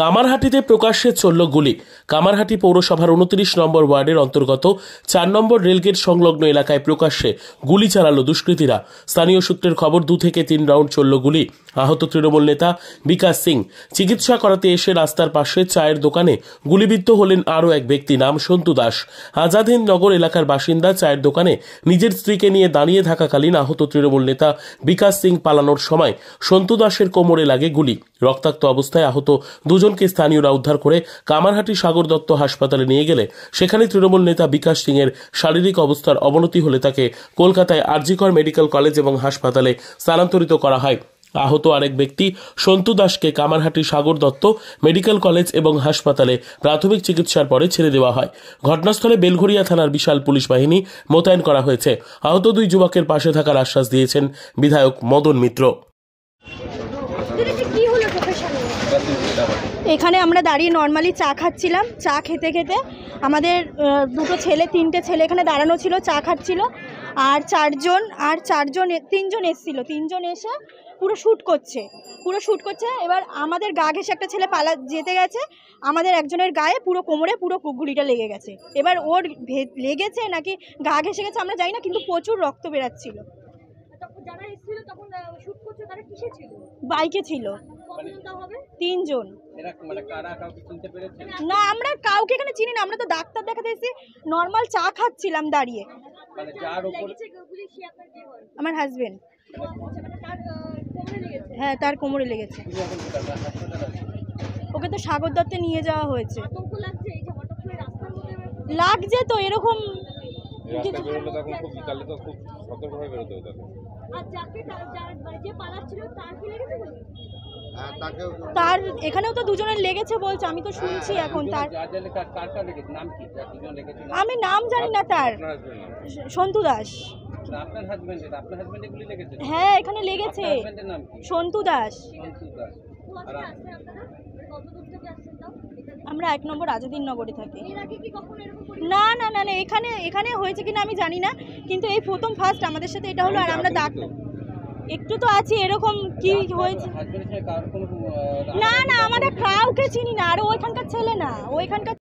কামারহাটিতে প্রকাশ্যে চলল গুলি। কামারহাটি পৌরসভার 29 নম্বর ওয়ার্ডের অন্তর্গত 4 নম্বর রেলগেট সংলগ্ন এলাকায় প্রকাশ্যে গুলি চালালো দুষ্কৃতীরা। স্থানীয় সূত্রের খবর 2 থেকে 3 রাউন্ড চলল গুলি। আহত তৃণমূল নেতা বিকাশ সিং। চিকিৎসা করাতে এসে রাস্তার পাশে চায়ের দোকানে গুলিবিদ্ধ হলেন আরও এক ব্যক্তি, নাম সন্তু দাস। আজাদ হিন্দ নগর এলাকার বাসিন্দা। চায়ের দোকানে নিজের স্ত্রীকে নিয়ে দাঁড়িয়ে থাকাকালীন আহত তৃণমূল নেতা বিকাশ সিং পালানোর সময় সন্তু দাসের কোমরে লাগে গুলি। রক্তাক্ত অবস্থায় আহত দুজনকে স্থানীয়রা উদ্ধার করে কামারহাটি সাগর দত্ত হাসপাতালে নিয়ে গেলে সেখানে তৃণমূল নেতা বিকাশ সিং এর শারীরিক অবস্থার অবনতি হলে তাকে কলকাতায় আরজিকর মেডিকেল কলেজ এবং হাসপাতালে স্থানান্তরিত করা হয়। আহত আরেক ব্যক্তি সন্তু দাসকে কামারহাটি সাগর দত্ত মেডিকেল কলেজ এবং হাসপাতালে প্রাথমিক চিকিৎসার পরে ছেড়ে দেওয়া হয়। ঘটনাস্থলে বেলঘরিয়া থানার বিশাল পুলিশ বাহিনী মোতায়েন করা হয়েছে। আহত দুই যুবকের পাশে থাকার আশ্বাস দিয়েছেন বিধায়ক মদন মিত্র। এখানে আমরা দাঁড়িয়ে নর্মালি চা খাচ্ছিলাম। চা খেতে খেতে আমাদের তিনটে ছেলে এখানে দাঁড়ানো ছিল, চা খাচ্ছিল। আর তিনজন এসেছিল। তিনজন এসে পুরো শ্যুট করছে। এবার আমাদের গা ঘেঁষে একটা ছেলে যেতে গেছে, আমাদের একজনের গায়ে পুরো কোমরে পুরো গুলিটা লেগে গেছে। এবার ওর লেগেছে নাকি গা ঘেঁষে গেছে আমরা জানি না, কিন্তু প্রচুর রক্ত বেরাচ্ছিল। বাইকে ছিল 3 জন। না, আমরা কাউকে এখানে চিনি না। আমরা তো ডাক্তার দেখাতে এসেছি, নর্মাল চা খাচ্ছিলাম দাঁড়িয়ে। আমার হাজবেন্ড। হ্যাঁ, তার কোমরে লেগেছে। ওকে তো সাগর দত্তে নিয়ে যাওয়া হয়েছে। লাগছে তো এরকম। তার এখানেও তো দুজনের লেগেছে বলছে, আমি তো শুনছি এখন। তার আমি নাম জানি না। তার সন্তু দাস। হ্যাঁ, এখানে লেগেছে সন্তু দাস। আমরা 1 নম্বর আজাদ হিন্দ নগরে থাকি। না না না না, এখানে হয়েছে কিনা আমি জানি না, কিন্তু এই ফার্স্ট আমাদের সাথে এটা হলো। আর আমরা একটু তো আছি এরকম কি হয়েছে। না না, আমরা কাউকে চিনি না। আর ওইখানকার ছেলে না, ওইখানকার